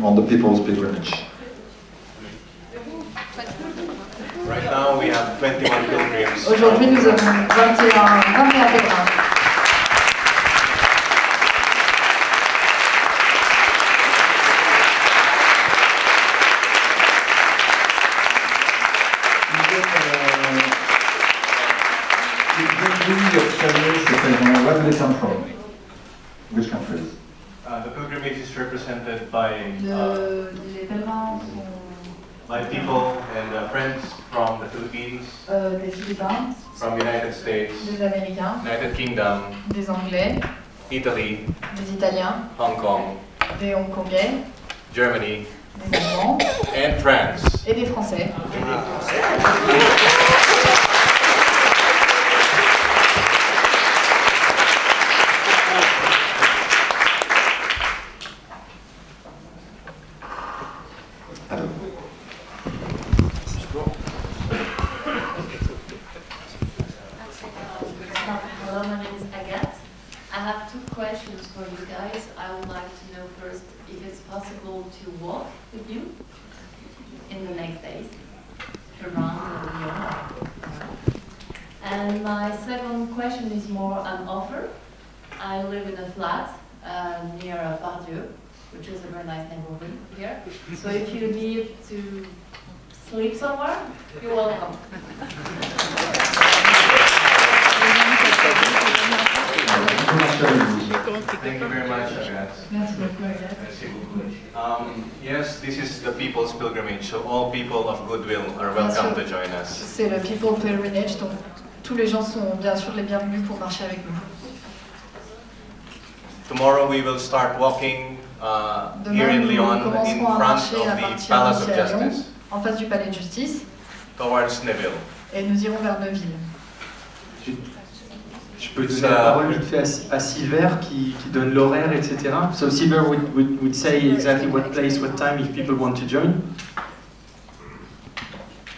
on the people's pilgrimage? Right now we have 21 pilgrims. Aujourd'hui, nous avons 21 pèlerins. Where do they come from? Which countries? The pilgrimage is represented by Les pèlerins sont by people and friends from the Philippines, des Philippins, from United States, des Américains, United Kingdom, des Anglais, Italy, des Italiens, Hong Kong, des Hongkongais, Germany, des Allemands and France. et des Français. Hello, my name is Agathe. I have two questions for you guys. I would like to know first if it's possible to walk with you in the next days around Lyon. And my second question is more an offer. I live in a flat near Pardieu, which is a very nice neighborhood here. So if you need to sleep somewhere, you're welcome. Thank you very much, Agathe. Yes, this is the people's pilgrimage, so all people of goodwill are welcome to join us. C'est le People Pilgrimage, donc tous les gens sont bien sûr les bienvenus pour marcher avec nous. Tomorrow we will start walking here in Lyon in front of the Palace of Justice, en face du palais de justice, towards Neville. et nous irons vers Neuville. Je peux donner la parole vite fait à Silver qui donne l'horaire, etc. So Silver would say exactly what place, what time if people want to join.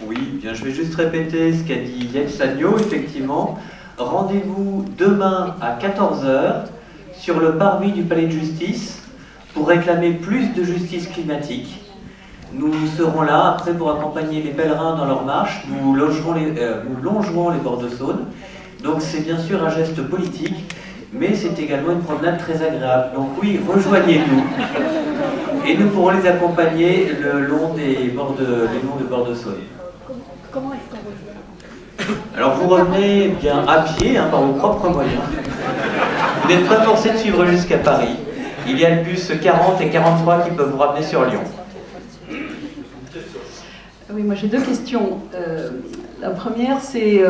Oui, bien, je vais juste répéter ce qu'a dit Yeb Sano, effectivement. Rendez-vous demain à 14 h sur le parvis du palais de justice pour réclamer plus de justice climatique. Nous serons là après pour accompagner les pèlerins dans leur marche. Nous longerons les bords de Saône. Donc c'est bien sûr un geste politique, mais c'est également une promenade très agréable. Donc oui, rejoignez-nous et nous pourrons les accompagner le long des bords de Saône. Comment est-ce qu'on rejoint? Alors vous revenez bien à pied, par vos propres moyens. Vous n'êtes pas forcé de suivre jusqu'à Paris. Il y a le bus 40 et 43 qui peuvent vous ramener sur Lyon. Oui, moi j'ai deux questions. La première, c'est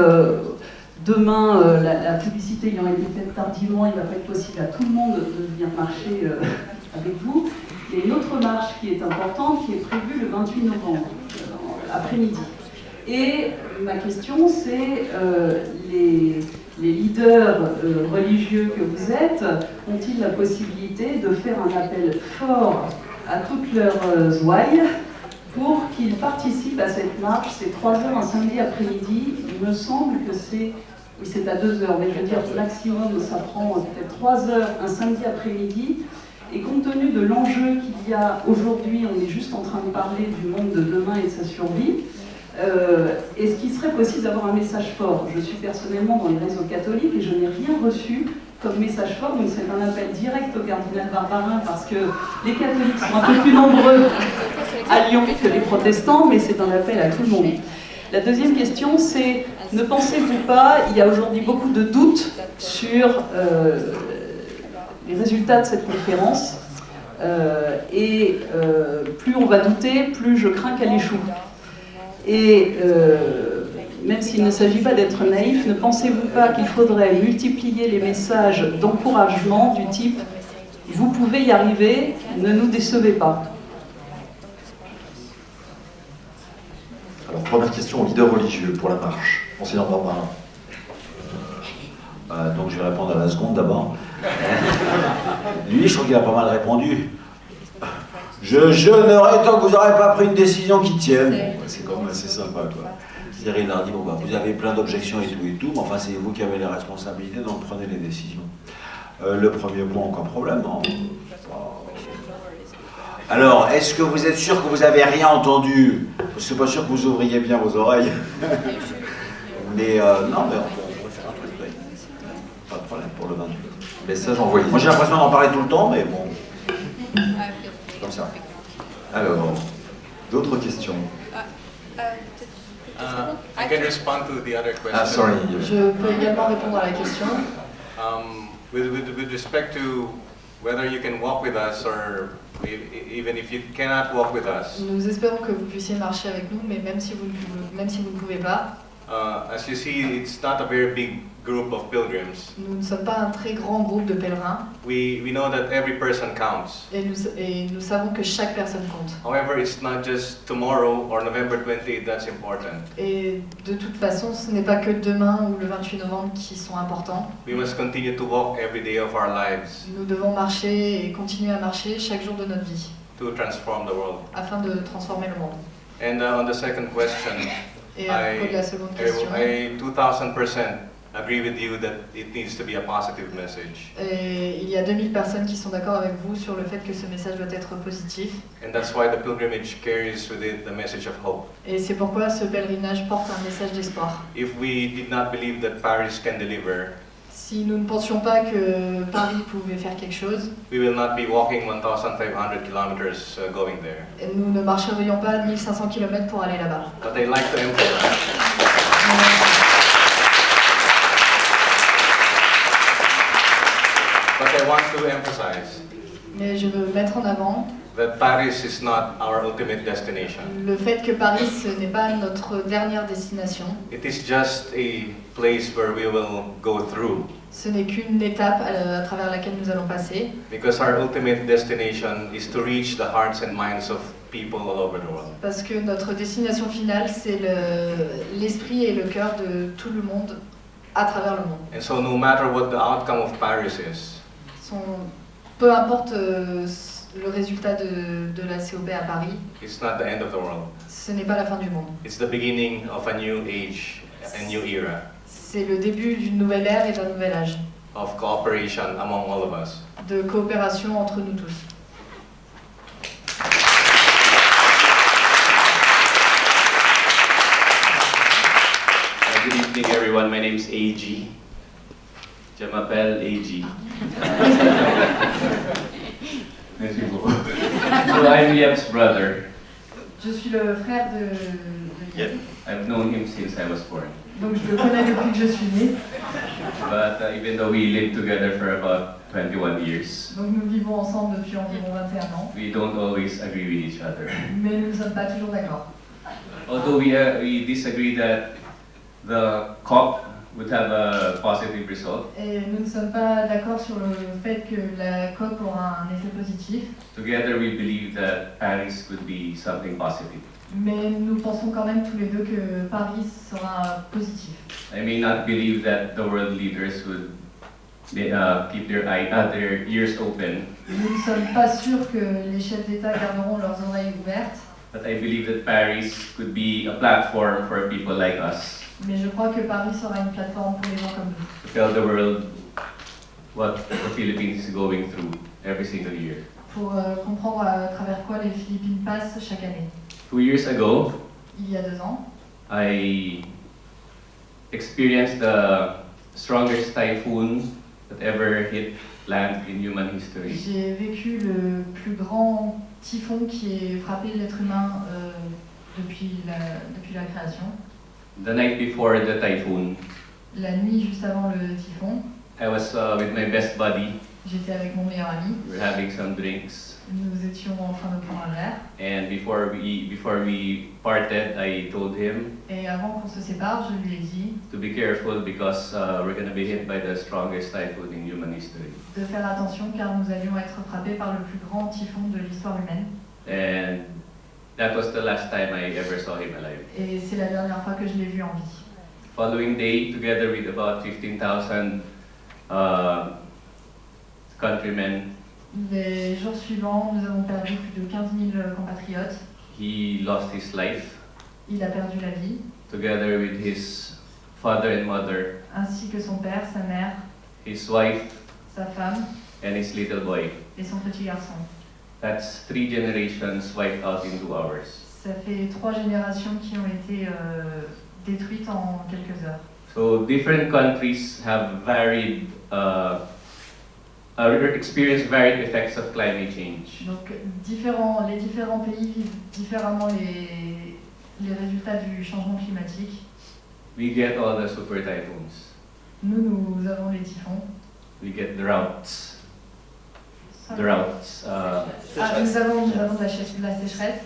demain, la publicité ayant été faite tardivement, il ne va pas être possible à tout le monde de venir marcher avec vous. Il y a une autre marche qui est importante, qui est prévue le 28 novembre, après-midi. Et ma question, c'est les leaders religieux que vous êtes, ont-ils la possibilité de faire un appel fort à toutes leurs ouailles pour qu'ils participent à cette marche? C'est 3 h un samedi après-midi. Il me semble que c'est à 2 h, mais je veux dire maximum, ça prend peut-être 3 h un samedi après-midi. Et compte tenu de l'enjeu qu'il y a aujourd'hui, on est juste en train de parler du monde de demain et de sa survie. Est-ce qu'il serait possible d'avoir un message fort? Je suis personnellement dans les réseaux catholiques et je n'ai rien reçu comme message fort, donc c'est un appel direct au cardinal Barbarin parce que les catholiques sont un peu plus nombreux à Lyon que les protestants, mais c'est un appel à tout le monde. La deuxième question, c'est, ne pensez-vous pas, il y a aujourd'hui beaucoup de doutes sur les résultats de cette conférence, et plus on va douter, plus je crains qu'elle échoue. Et même s'il ne s'agit pas d'être naïf, ne pensez-vous pas qu'il faudrait multiplier les messages d'encouragement du type « Vous pouvez y arriver, ne nous décevez pas ». Alors, première question au leader religieux pour la marche, Monseigneur Barbarin. Donc je vais répondre à la seconde d'abord. Lui, je trouve qu'il a pas mal répondu. Je jeûnerai tant que vous n'aurez pas pris une décision qui tienne. C'est quand même assez sympa, quoi. C'est-à-dire, il leur dit, bon, bah, vous avez plein d'objections et tout, mais enfin, c'est vous qui avez les responsabilités, donc prenez les décisions. Le premier point, aucun problème. Hein. Alors, est-ce que vous êtes sûr que vous avez rien entendu? Je suis pas sûr que vous ouvriez bien vos oreilles. Mais non, mais on peut faire un truc. Oui. Pas de problème pour le 28. Message envoyé. Moi j'ai l'impression d'en parler tout le temps, mais bon. Comme ça. Alors, d'autres questions? I can respond to the other question. Ah, sorry. Je peux également répondre à la question. With respect to whether you can walk with us or even if you cannot walk with us. Nous espérons que vous puissiez marcher avec nous, mais même si vous ne pouvez pas. As you see, it's not a very big group of pilgrims. Nous ne sommes pas un très grand groupe de pèlerins. We know that every person counts. Et nous savons que chaque personne compte. However, it's not just tomorrow or November 28 that's important. Et de toute façon, ce n'est pas que demain ou le 28 novembre qui sont importants. We must continue to walk every day of our lives. Nous devons marcher et continuer à marcher chaque jour de notre vie. To transform the world. Afin de transformer le monde. And on the second question, et à propos de la seconde question, I 2000% agree with you that it needs to be a positive message. Et il y a 2000 personnes qui sont d'accord avec vous sur le fait que ce message doit être positif. And that's why the pilgrimage carries with it the message of hope. Et c'est pourquoi ce pèlerinage porte un message d'espoir. If we did not believe that Paris can deliver, si nous ne pensions pas que Paris pouvait faire quelque chose, we will not be walking 1,500 kilometers going there. Et nous ne marcherions pas 1500 km pour aller là-bas. But I like to emphasize. But I want to emphasize. Mais je veux mettre en avant that Paris is not our ultimate destination. Le fait que Paris ce n'est pas notre dernière destination. It is just a place where we will go through. Ce n'est qu'une étape à travers laquelle nous allons passer. Because our ultimate destination is to reach the hearts and minds of people all over the world. Parce que notre destination finale, c'est l'esprit et le cœur de tout le monde à travers le monde. And so no matter what the outcome of Paris is, peu importe le résultat de la COP à Paris, it's not the end of the world. Ce n'est pas la fin du monde. It's the beginning of a new age, a new era. C'est le début d'une nouvelle ère et d'un nouvel âge. Of cooperation among all of us. De coopération entre nous tous. Good evening, everyone. My name is AG. Je m'appelle AG. So I'm Yeb's brother. Je suis le frère de Yeb. I've known him since I was born. Donc je le connais depuis que je suis né. But even though we lived together for about 21 years, donc nous vivons ensemble depuis environ 21 ans. We don't always agree with each other. Mais nous ne sommes pas toujours d'accord. Although we disagree that the COP would have a positive result. Et nous ne sommes pas d'accord sur le fait que la COP aura un effet positif. Together we believe that Paris could be something positive. Mais nous pensons quand même tous les deux que Paris sera positif. I may not believe that the world leaders would keep their ears open. Nous ne sommes pas sûrs que les chefs d'État garderont leurs oreilles ouvertes. But I believe that Paris could be a platform for people like us. Mais je crois que Paris sera une plateforme pour les gens comme nous. To tell the world what the Philippines is going through every single year. Pour comprendre à travers quoi les Philippines passent chaque année. 2 years ago, il y a 2 ans, I experienced the strongest typhoon that ever hit land in human history. J'ai vécu le plus grand typhon qui ait frappé l'être humain depuis la création. The night before the typhoon, la nuit juste avant le typhon, I was with my best buddy. J'étais avec mon meilleur ami. We were having some drinks. Nous étions en train de prendre un verre. And before we parted, I told him. Et avant qu'on se sépare, je lui ai dit. To be careful because we're going to be hit by the strongest typhoon in human history. De faire attention car nous allions être frappés par le plus grand typhon de l'histoire humaine. And that was the last time I ever saw him alive. Et c'est la dernière fois que je l'ai vu en vie. Following day, together with about 15,000 countrymen. Les jours suivants, nous avons perdu plus de 15 000 compatriotes. He lost his life. Il a perdu la vie. Together with his father and mother. Ainsi que son père, sa mère. His wife. Sa femme. And his little boy. Et son petit garçon. That's 3 generations wiped out in 2 hours. Ça fait 3 générations qui ont été détruites en quelques heures. So different countries have varied, experience varied effects of climate change. Donc les différents pays vivent différemment les résultats du changement climatique. We get all the super typhoons. Nous avons les typhons. We get droughts. Nous avons de la sécheresse.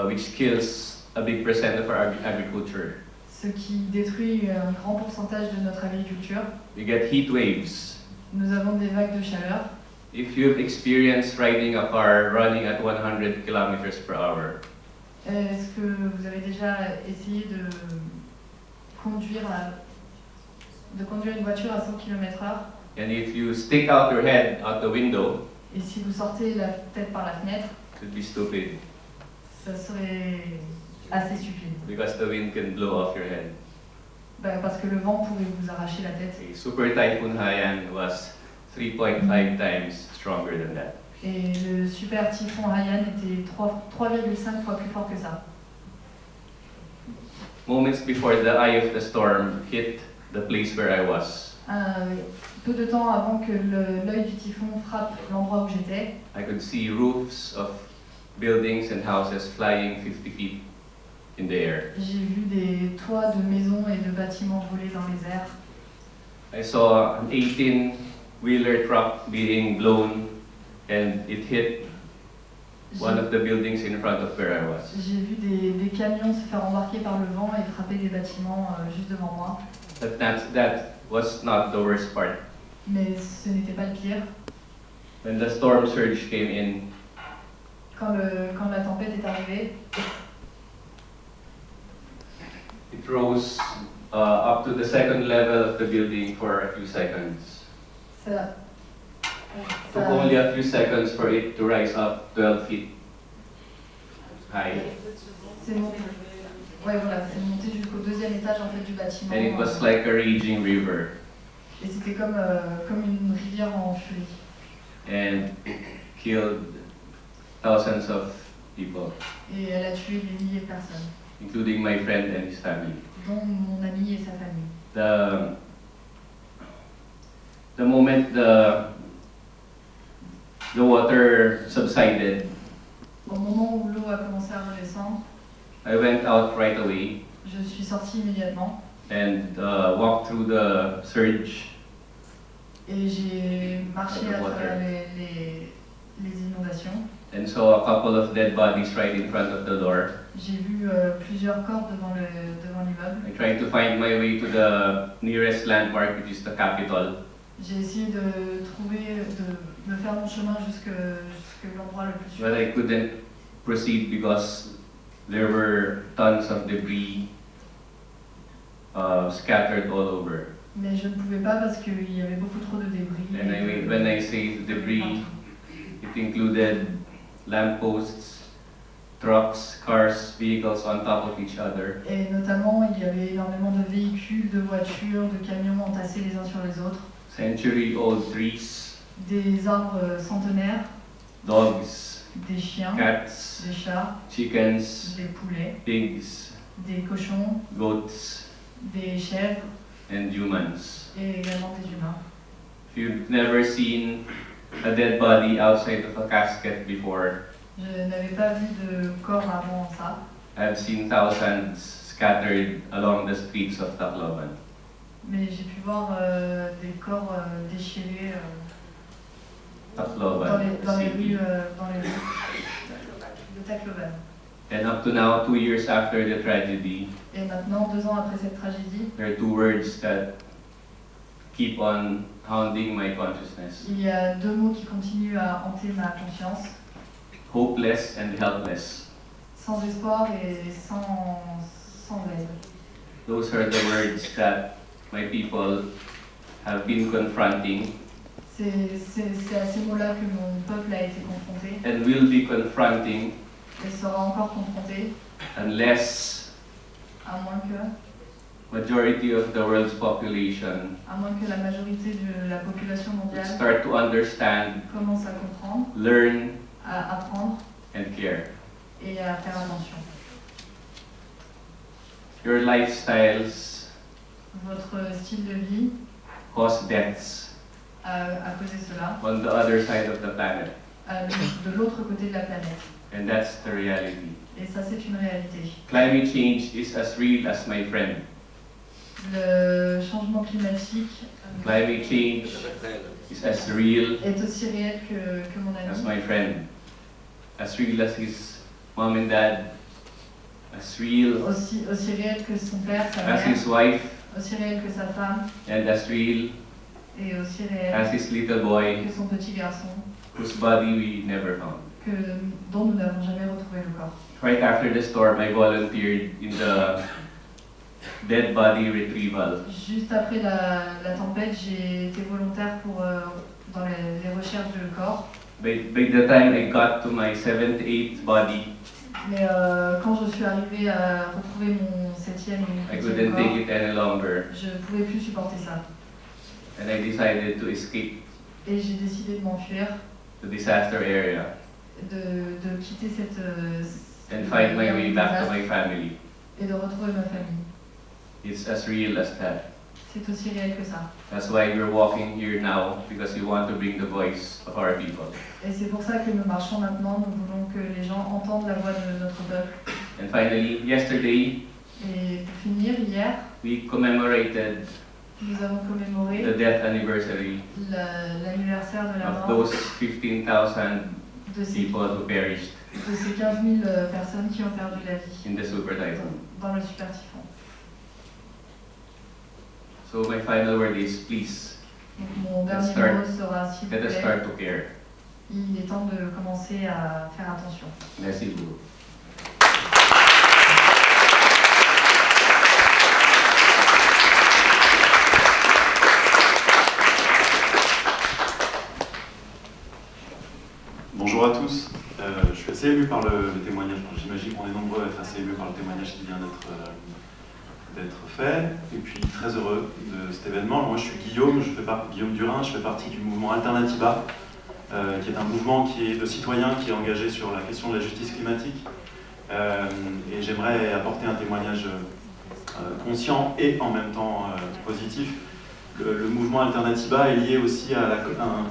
Which kills a big percent of our agriculture. Ce qui détruit un grand pourcentage de notre agriculture. We get heat waves. Nous avons des vagues de chaleur. If you've experienced riding a car running at 100 kilometers per hour, est-ce que vous avez déjà essayé de conduire une voiture à 100 km/h? and if you stick out your head out the window, Et si vous sortez la tête par la fenêtre, it would be stupid ça serait assez stupide. because the wind can blow off your head. Parce que le vent pourrait vous arracher la tête. A super typhoon Haiyan was 3.5 times stronger than that. Et le super typhon Haiyan était 3,5 fois plus fort que ça. Moments before the eye of the storm hit the place where I was, Peu de temps avant que l'œil du typhon frappe l'endroit où j'étais, I could see roofs of buildings and houses flying 50 feet in the air. j'ai vu des toits de maisons et de bâtiments voler dans les airs. I saw an 18-wheeler truck being blown and it hit one of the buildings in front of where I was. J'ai vu des camions se faire embarquer par le vent et frapper des bâtiments juste devant moi. But that was not the worst part. Mais ce n'était pas le pire. When the storm surge came in, Quand la tempête est arrivée, it rose up to the second level of the building for a few seconds. ça, It took only a few seconds for it to rise up 12 feet high. c'est monté. Ouais, voilà, c'est monté jusqu'au 2e étage en fait du bâtiment. And it was like a raging river. Et c'était comme une rivière en furie. And it killed thousands of people, Et elle a tué des milliers de personnes, including my friend and his family. dont mon ami et sa famille. The moment the water subsided, Au moment où l'eau a commencé à redescendre, I went out right away je suis sortie immédiatement and walked through the surge. et j'ai marché à travers les inondations. And saw a couple of dead bodies right in front of the door. J'ai vu plusieurs corps devant l'immeuble. I tried to find my way to the nearest landmark, which is the Capitol. J'ai essayé de me faire mon chemin jusque l'endroit le plus sûr. But I couldn't proceed because there were tons of debris scattered all over. Mais je ne pouvais pas parce qu'il y avait beaucoup trop de débris. And when I say debris, it included lampposts, trucks, cars, vehicles on top of each other. Et notamment, il y avait énormément de véhicules, de voitures, de camions entassés les uns sur les autres. Century-old trees, Des arbres centenaires, dogs, des chiens, cats, des chats, chickens, des poulets, pigs, des cochons, goats, des chèvres and humans. et également des humains. If you've never seen a dead body outside of a casket before, Je n'avais pas vu de corps avant ça, I've seen thousands scattered along the streets of Tacloban. mais j'ai pu voir des corps déchirés Tacloban. dans les rues de Tacloban. And up to now, 2 years after the tragedy, Et maintenant, 2 ans après cette tragédie, there are 2 words that keep on hounding my consciousness: il y a 2 mots qui continuent à hanter ma conscience: hopeless and helpless. sans espoir et sans aide. Those are the words that my people have been confronting C'est à ces mots-là que mon peuple a été confronté and will be confronting et sera encore confronté, unless à moins que majority of the world's population la majorité de la population mondiale start to understand, commence à comprendre, learn, à apprendre and care. et à faire attention. Your lifestyles Votre style de vie cause deaths a causé cela on the other side of the planet, de l'autre côté de la planète. and that's the reality. Et ça, c'est une réalité. Climate change is as real as my friend. Le changement climatique Climate change is as real est aussi réel que mon as ami, my friend, as real as his mom and dad, as real aussi réel que son père, sa as mère, his wife, aussi réel que sa femme, and as real et aussi réel as his little boy, que son petit garçon, whose body we never found. dont nous n'avons jamais retrouvé le corps. Right after the storm, I volunteered in the dead body retrieval. Juste après la tempête, j'ai été volontaire dans les recherches de corps. By the time I got to my 7th, 8th body, Mais quand je suis arrivée à retrouver mon 7e I et couldn't 8e take corps, it any longer, je ne pouvais plus supporter ça. and I decided to escape Et j'ai décidé de m'enfuir, the disaster area de quitter cette and find my way back to my family. et de retrouver ma famille. It's as real as that. C'est aussi réel que ça. That's why we're walking here now, because we want to bring the voice of our people. Et c'est pour ça que nous marchons maintenant, nous voulons que les gens entendent la voix de notre peuple. And finally, yesterday, Et pour finir, hier, we commemorated nous avons commémoré the death anniversary l'anniversaire de la of mort those 15,000 de ces people who perished 15 000 personnes qui ont perdu la vie in the super typhoon. dans le super typhon. So my final word is, please, Donc mon dernier start. mot sera, s'il vous let us plaît, start to care. il est temps de commencer à faire attention. Merci beaucoup. Bonjour à tous. Je suis assez ému par le témoignage. J'imagine qu'on est nombreux à être assez émus par le témoignage qui vient d'être fait. Et puis très heureux de cet événement. Moi, je suis Guillaume Durin. Je fais partie du mouvement Alternatiba, qui est un mouvement de citoyens qui est engagé sur la question de la justice climatique. Et j'aimerais apporter un témoignage conscient et en même temps positif. Le mouvement Alternatiba est lié aussi à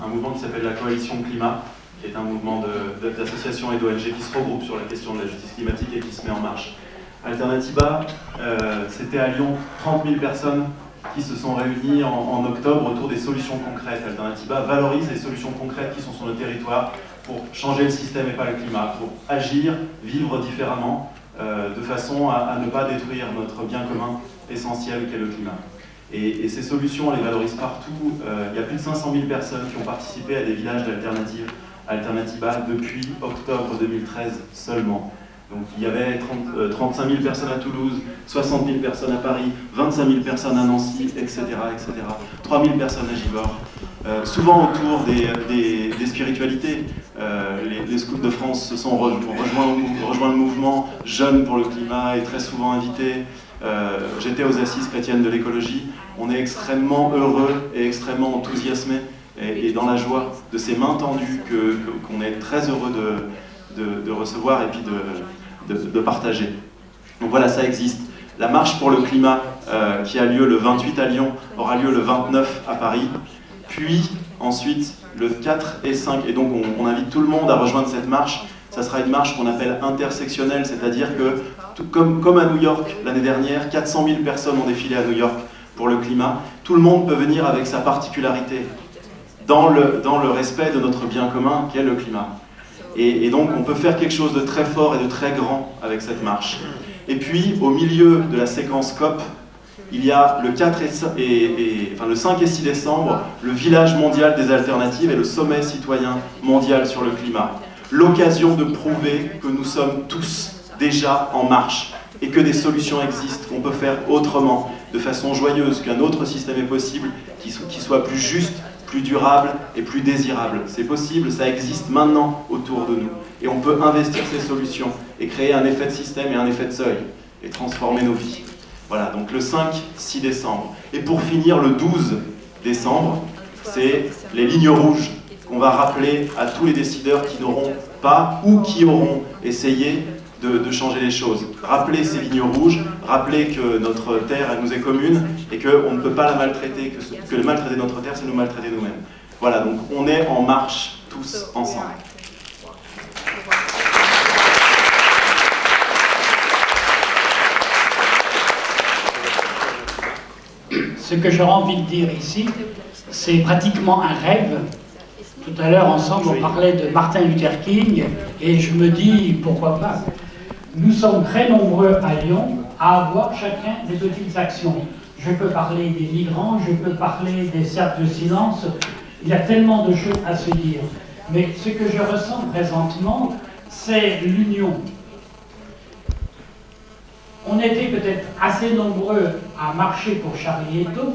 un mouvement qui s'appelle la Coalition Climat, qui est un mouvement d'associations et d'ONG qui se regroupent sur la question de la justice climatique et qui se met en marche. Alternatiba, c'était à Lyon 30 000 personnes qui se sont réunies en octobre autour des solutions concrètes. Alternatiba valorise les solutions concrètes qui sont sur le territoire pour changer le système et pas le climat, pour agir, vivre différemment, de façon à ne pas détruire notre bien commun essentiel qu'est le climat. Et ces solutions, on les valorise partout. Il y a plus de 500 000 personnes qui ont participé à des villages d'alternatives Alternatiba depuis octobre 2013 seulement. Donc il y avait 35 000 personnes à Toulouse, 60 000 personnes à Paris, 25 000 personnes à Nancy, etc. 3 000 personnes à Givors. Souvent autour des spiritualités. Les scouts de France se sont rejoint le mouvement Jeunes pour le climat et très souvent invités. J'étais aux assises chrétiennes de l'écologie. On est extrêmement heureux et extrêmement enthousiasmés et dans la joie de ces mains tendues qu'on est très heureux de recevoir et puis de partager. Donc voilà, ça existe. La marche pour le climat qui a lieu le 28 à Lyon aura lieu le 29 à Paris, puis ensuite le 4 et 5. Et donc on invite tout le monde à rejoindre cette marche. Ça sera une marche qu'on appelle intersectionnelle, c'est-à-dire que, comme à New York l'année dernière, 400 000 personnes ont défilé à New York pour le climat. Tout le monde peut venir avec sa particularité, dans le respect de notre bien commun qu'est le climat. Et donc on peut faire quelque chose de très fort et de très grand avec cette marche. Et puis au milieu de la séquence COP, il y a le 5 et 6 décembre, le village mondial des alternatives et le sommet citoyen mondial sur le climat. L'occasion de prouver que nous sommes tous déjà en marche et que des solutions existent, qu'on peut faire autrement, de façon joyeuse, qu'un autre système est possible, qui soit plus juste, plus durable et plus désirable. C'est possible, ça existe maintenant autour de nous. Et on peut investir ces solutions et créer un effet de système et un effet de seuil et transformer nos vies. Voilà, donc le 5-6 décembre. Et pour finir, le 12 décembre, c'est les lignes rouges qu'on va rappeler à tous les décideurs qui n'auront pas ou qui auront essayé de changer les choses. Rappeler ces lignes rouges, rappeler que notre terre, elle nous est commune et qu'on ne peut pas la maltraiter, que le maltraiter notre terre, c'est nous maltraiter nous-mêmes. Voilà, donc on est en marche tous ensemble. Ce que j'aurais envie de dire ici, c'est pratiquement un rêve. Tout à l'heure, ensemble, on parlait de Martin Luther King, et je me dis, pourquoi pas. Nous sommes très nombreux à Lyon à avoir chacun des petites actions. Je peux parler des migrants, je peux parler des cercles de silence. Il y a tellement de choses à se dire. Mais ce que je ressens présentement, c'est l'union. On était peut-être assez nombreux à marcher pour Charlie Hebdo.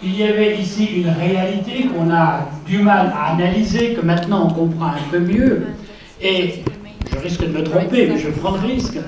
Il y avait ici une réalité qu'on a du mal à analyser, que maintenant on comprend un peu mieux. Et je risque de me tromper, mais je prends le risque.